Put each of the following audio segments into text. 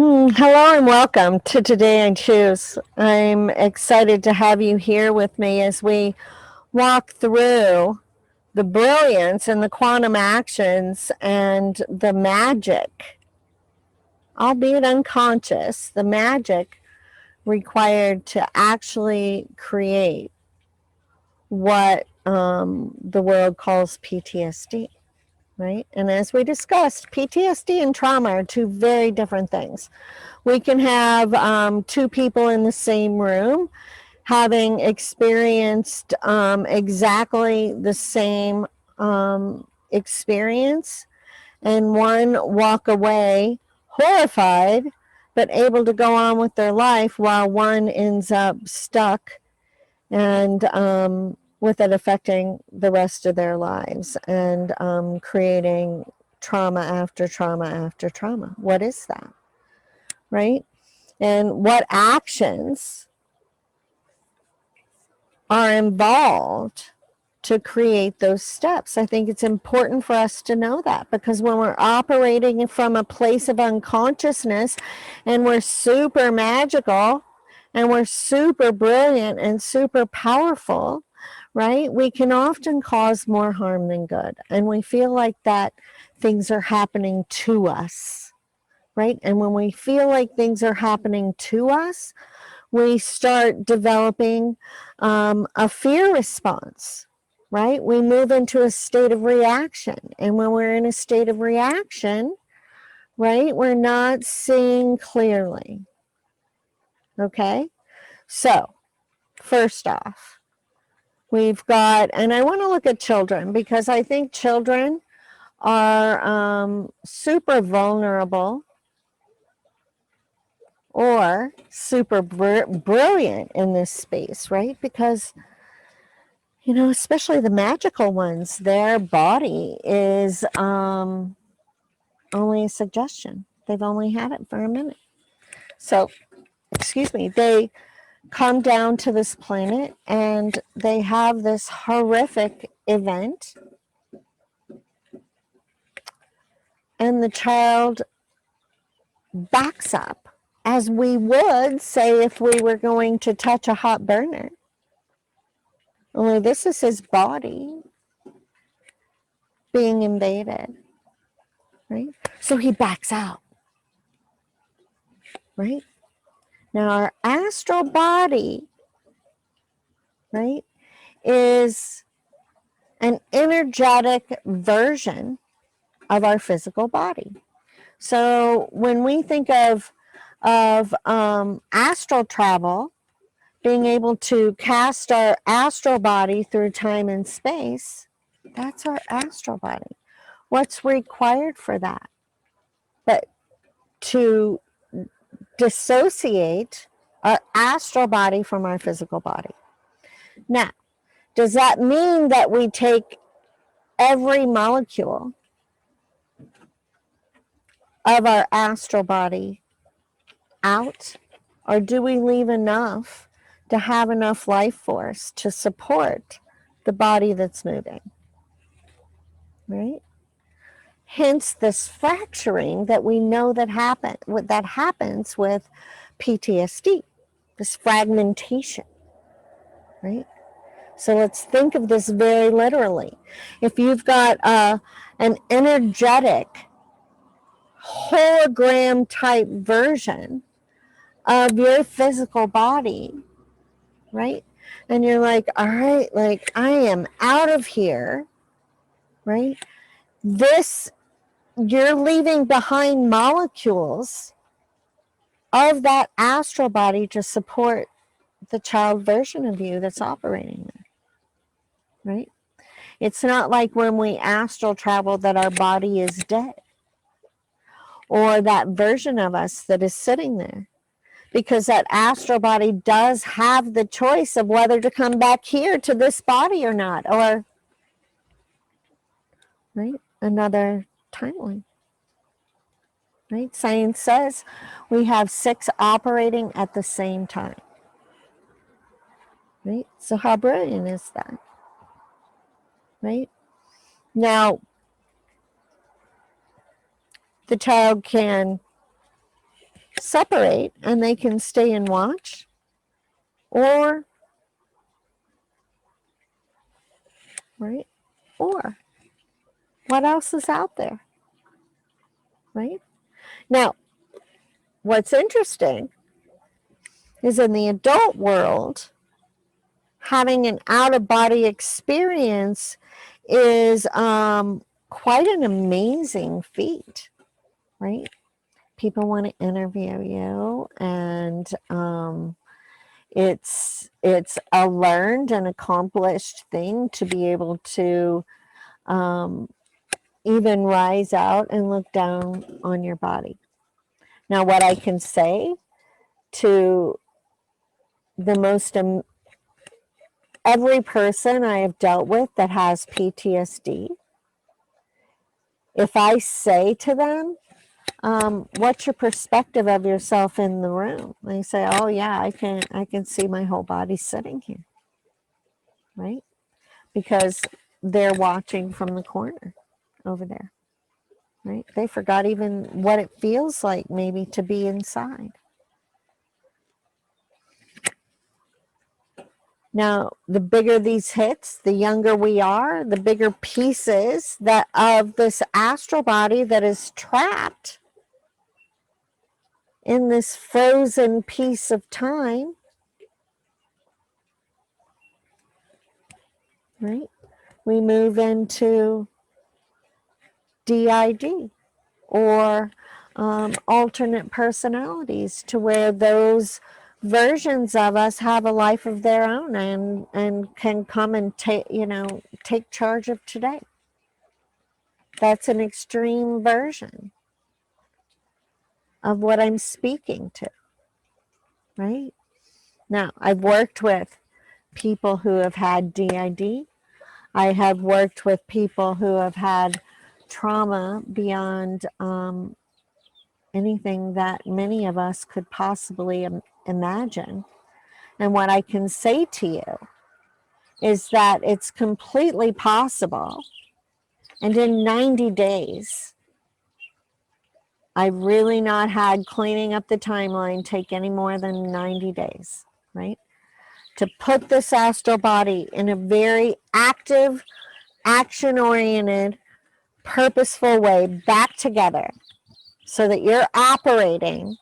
Hello and welcome to Today I Choose. I'm excited to have you here with me as we walk through the brilliance and the quantum actions and the magic, albeit unconscious, the magic required to actually create what the world calls PTSD. Right? And as we discussed, PTSD and trauma are two very different things. We can have two people in the same room having experienced exactly the same experience, and one walk away horrified but able to go on with their life, while one ends up stuck and with it affecting the rest of their lives and creating trauma after trauma after trauma. What is that? Right? And what actions are involved to create those steps? I think it's important for us to know that, because when we're operating from a place of unconsciousness and we're super magical and we're super brilliant and super powerful, right, we can often cause more harm than good. And we feel like that things are happening to us, right? And when we feel like things are happening to us, we start developing a fear response, right? We move into a state of reaction. And when we're in a state of reaction, right, we're not seeing clearly. Okay? So, first off, we've got, and I want to look at children, because I think children are super vulnerable or super brilliant in this space, right? Because, you know, especially the magical ones, their body is only a suggestion. They've only had it for a minute. So, excuse me, they come down to this planet and they have this horrific event, and the child backs up, as we would say if we were going to touch a hot burner. Only this is his body being invaded, right? So he backs out, right? Now our astral body, right, is an energetic version of our physical body. So when we think of astral travel, being able to cast our astral body through time and space, that's our astral body. What's required for that? But to dissociate our astral body from our physical body. Now, does that mean that we take every molecule of our astral body out, or do we leave enough to have enough life force to support the body that's moving? Right? Hence this fracturing that we know that happens with PTSD, this fragmentation, right? So let's think of this very literally. If you've got an energetic hologram type version of your physical body, right? And you're like, all right, like I am out of here, right? You're leaving behind molecules of that astral body to support the child version of you that's operating there, right? It's not like when we astral travel that our body is dead, or that version of us that is sitting there, because that astral body does have the choice of whether to come back here to this body or not, or, right, another timeline. Right? Science says we have 6 operating at the same time. Right? So how brilliant is that? Right? Now, the child can separate and they can stay and watch, or, right? Or what else is out there, right? Now, what's interesting is in the adult world, having an out-of-body experience is quite an amazing feat, right? People want to interview you, and it's a learned and accomplished thing to be able to even rise out and look down on your body. Now, what I can say to the most every person I have dealt with that has PTSD, if I say to them, what's your perspective of yourself in the room? They say, oh yeah, I can see my whole body sitting here, right? Because they're watching from the corner over there, right? They forgot even what it feels like maybe to be inside. Now, the bigger these hits, the younger we are, the bigger pieces that of this astral body that is trapped in this frozen piece of time, right? We move into DID, or alternate personalities, to where those versions of us have a life of their own and can come and take charge of today. That's an extreme version of what I'm speaking to, right? Now, I've worked with people who have had DID. I have worked with people who have had trauma beyond anything that many of us could possibly imagine. And what I can say to you is that it's completely possible. And in 90 days, I've really not had cleaning up the timeline take any more than 90 days, right? To put this astral body in a very active, action-oriented, purposeful way back together, so that you're operating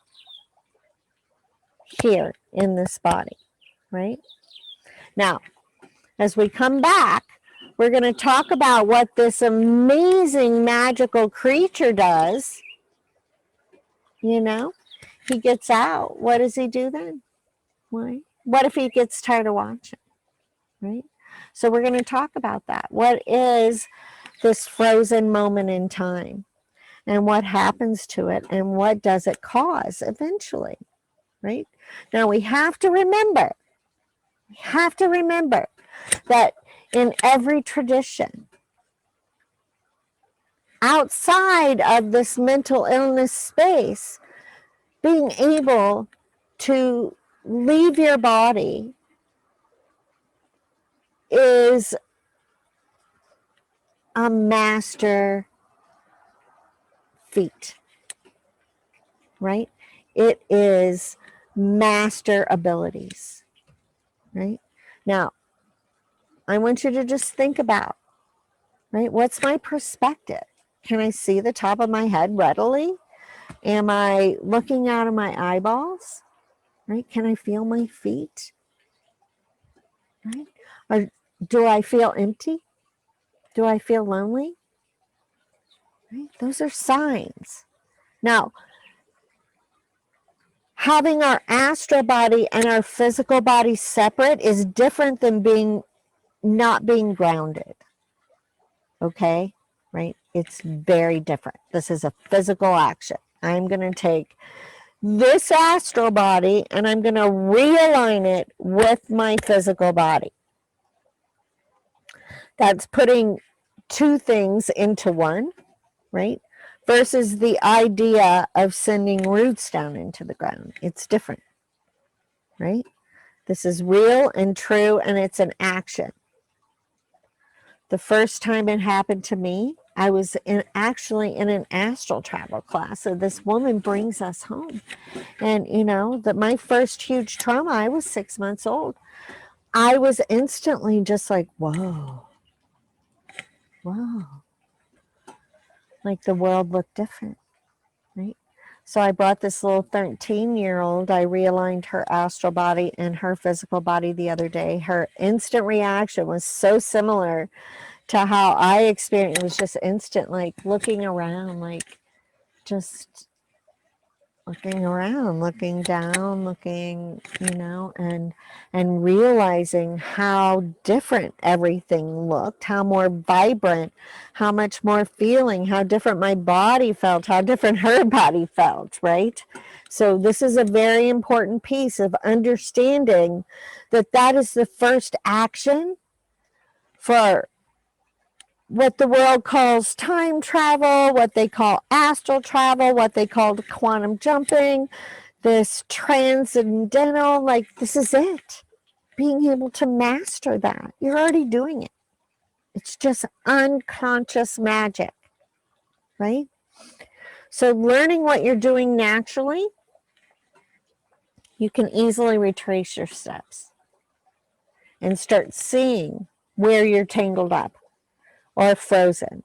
here in this body, right? Now, as we come back, we're going to talk about what this amazing magical creature does. You know, he gets out. What does he do then? Why? What if he gets tired of watching, right? So we're going to talk about that. What is this frozen moment in time? And what happens to it? And what does it cause eventually, right? Now we have to remember that in every tradition, outside of this mental illness space, being able to leave your body is a master feat, right? It is master abilities, right? Now, I want you to just think about, right? What's my perspective? Can I see the top of my head readily? Am I looking out of my eyeballs? Right? Can I feel my feet? Right? Or do I feel empty? Do I feel lonely? Right? Those are signs. Now, having our astral body and our physical body separate is different than not being grounded. Okay? Right? It's very different. This is a physical action. I'm going to take this astral body and I'm going to realign it with my physical body. That's putting two things into one, right? Versus the idea of sending roots down into the ground. It's different, right? This is real and true, and it's an action. The first time it happened to me, I was actually in an astral travel class. So this woman brings us home. And, you know, that my first huge trauma, I was 6 months old. I was instantly just like, whoa, whoa. Like the world looked different, right? So I brought this little 13-year-old. I realigned her astral body and her physical body the other day. Her instant reaction was so similar to how I experienced. It was just instant, like looking around, like just looking around, looking down, looking, you know, and realizing how different everything looked, how more vibrant, how much more feeling, how different my body felt, how different her body felt, right? So this is a very important piece of understanding that that is the first action for what the world calls time travel, what they call astral travel, what they call quantum jumping, this transcendental, like this is it. Being able to master that. You're already doing it. It's just unconscious magic, right? So learning what you're doing naturally, you can easily retrace your steps and start seeing where you're tangled up or frozen,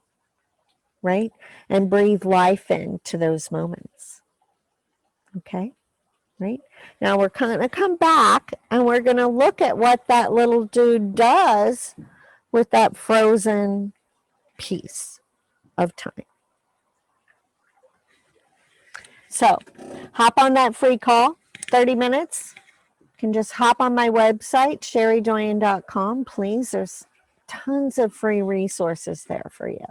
right? And breathe life into those moments. Okay? Right? Now we're going to come back and we're going to look at what that little dude does with that frozen piece of time. So hop on that free call, 30 minutes. You can just hop on my website, CherieDoyen.com, please. There's tons of free resources there for you.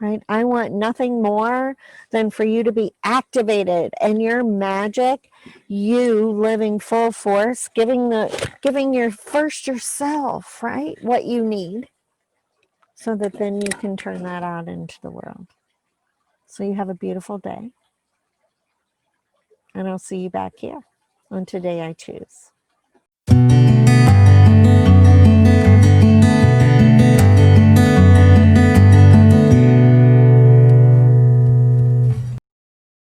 Right? I want nothing more than for you to be activated and your magic, you living full force, giving your first yourself, right? What you need, so that then you can turn that out into the world. So you have a beautiful day, and I'll see you back here on Today I Choose.